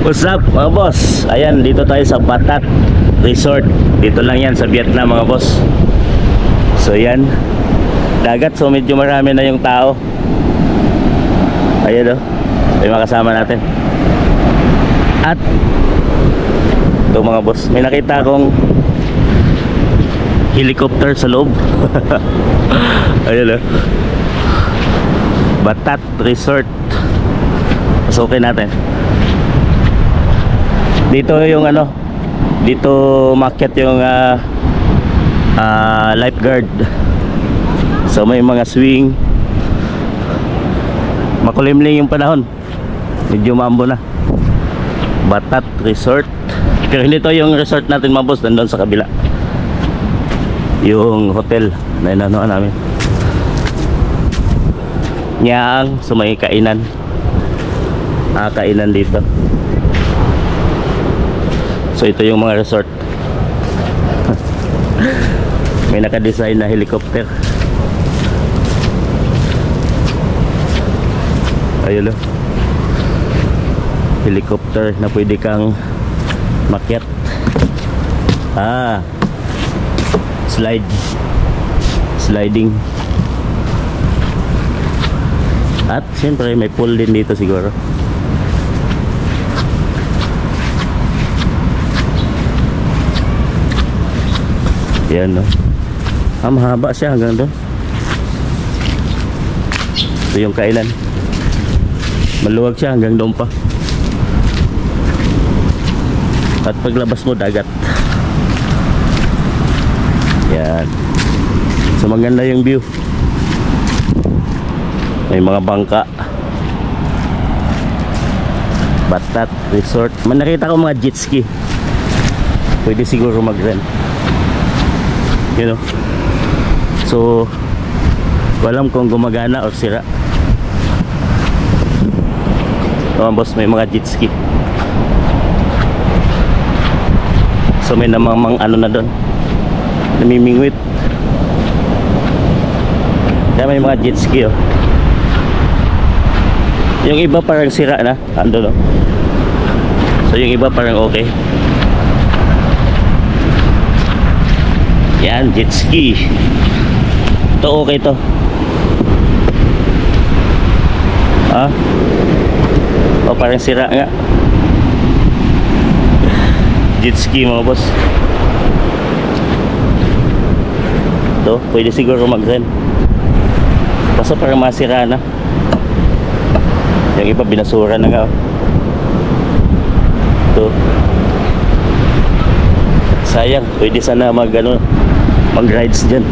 What's up mga boss? Ayan, dito tayo sa Batat Resort. Dito lang yan sa Vietnam mga boss. So yan, dagat, so medyo marami na yung tao. Ayan o, may mga kasama natin. At ito mga boss, may nakita akong helicopter sa loob. Ayan o, Batat Resort. Pasukin natin. Dito yung ano, dito market yung lifeguard. So may mga swing. Makulimlim yung panahon, medyo maambo na. Batat Resort. Pero hindi to yung resort natin mga boss, nandun sa kabila yung hotel na inanoan namin. Nyang, so may kainan. Kainan dito. So ito yung mga resort. May naka-design na helicopter. Ayun o, helicopter na pwede kang makyat. Sliding. At siyempre may pool din dito siguro. Yan no. Mahaba siya hanggang doon. Ito yung kainan. Maluwag siya hanggang doon pa. At paglabas mo dagat. Yan. So maganda yung view. May mga bangka. Batat Resort. Nakita ko mga jet ski. Pwede siguro mag-rent. You know. So walam kung gumagana o sira. Boss, may mga jet ski. So may namang ano na doon, namimingwit. Kaya may mga jet ski oh. Yung iba parang sira na, ando no. So yung iba parang okay. Yan, jet ski. Ito okay to. O parang sira nga. Jet ski mga boss. Ito, pwede siguro mag-rent. Kaso parang masira na. Yung iba binasura na nga. Ito. Sayang, pwede sana mag-rides dyan.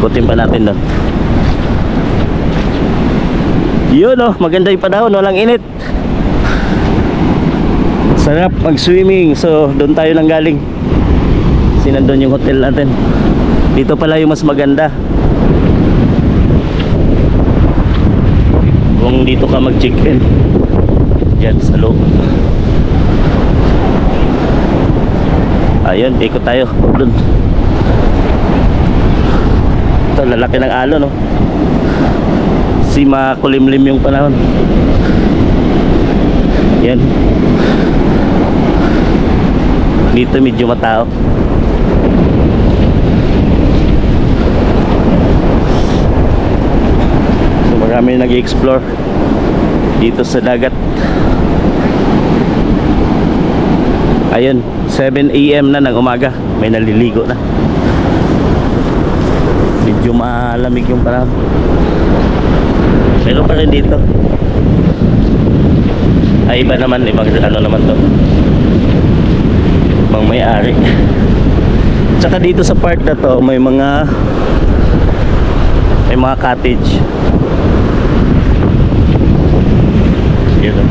Ikutin pa natin doon. Yun oh, maganda yung panahon, walang init. Sarap mag-swimming. So doon tayo nang galing. Sinandun yung hotel natin. Dito pala yung mas maganda. Kung dito ka mag-check-in diyan sa loob. Ayun, ikot tayo doon. Ito, lalaki ng alon no. Si makulimlim yung panahon. Yan. Dito medyo matao. So marami nag-i-explore dito sa dagat. Ayun, 7 AM na ng umaga, may naliligo na. Medyo malamig yung panahon. Pero pa rin dito. Ay iba naman, ibang ano naman to, ibang may-ari. Tsaka dito sa part na to may mga cottage. Yun.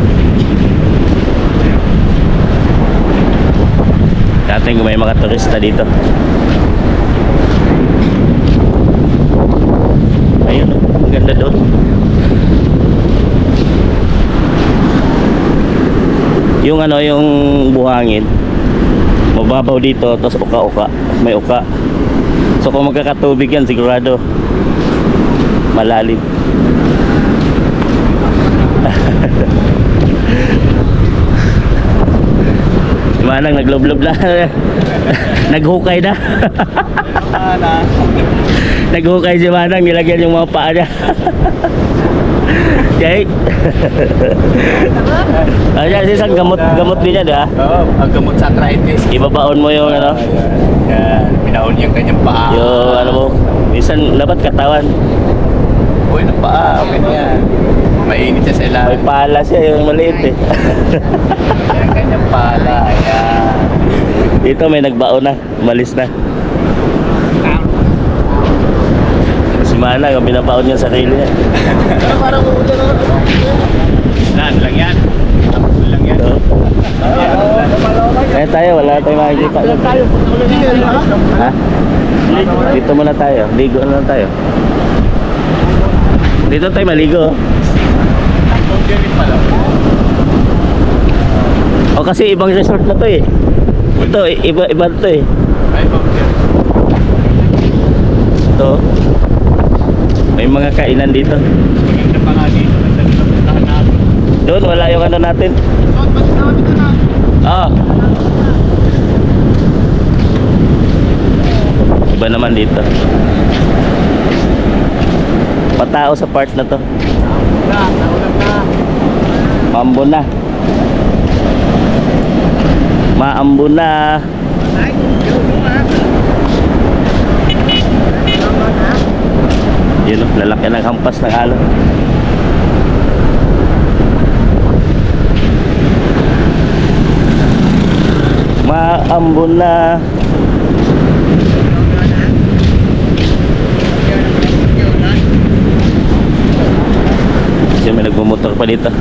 Dating may mga turista dito. Ayun, ang ganda doon. Yung ano, yung buhangin mababaw dito, tapos uka-uka, may uka. So kung magkakatubig yan, sigurado malalim. Manang nagloblob na. Naghukay na. Naghukay si Manang, nilagyan yung mga paa niya. Okay. Ayan, isang gamot din yan, ha? Oo, ang gamot sa arthritis. Ibabaon mo yung ano? Yan, pinaon yung kanyang paa. Yung ano mo, minsan labat katawan. Uy, ng paa, okay na yan. Mainit siya sa ilalim. May pala siya, yung maliit eh. Yan, kanyang pala, yan. Dito may nagbaon na, malis na. Si Mana, yung binabaon niya sa sarili niya. Parang uulan na ano? Ano lang yan? Ano lang yan? So, kaya tayo, wala tayong makikita. Ha? Dito muna tayo, ligo na lang tayo. Dito tayo maligo. O kasi ibang resort na to eh. Ito, iba to eh. Ito. May mga kainan dito. Doon, wala yung ano natin. Ah. Iba naman dito. Patao sa part na to. Maambo na. Maambo na. Yun o, lalaki ng hampas ng alon. Maambo na. Kasi may nagmumotor pa dito.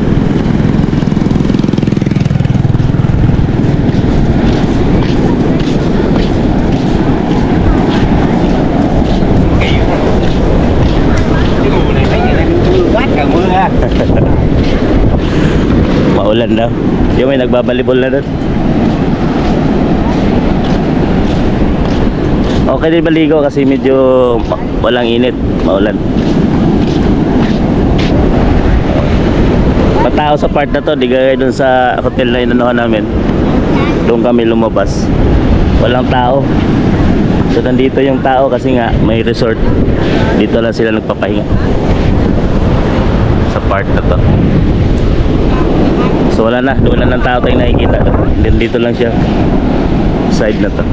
Maulan daw. Yung may nagbabalibol na doon. Okay din baligo kasi medyo walang init, maulan. Patao sa part na to, di gaya dun sa hotel na inanuhan namin. Doon kami lumabas. Walang tao. So nandito yung tao kasi nga may resort. Dito lang sila nagpapahinga. Sa part na to. So wala na, doon lang ng tao tayong nakikita. Dito lang siya. Side na to.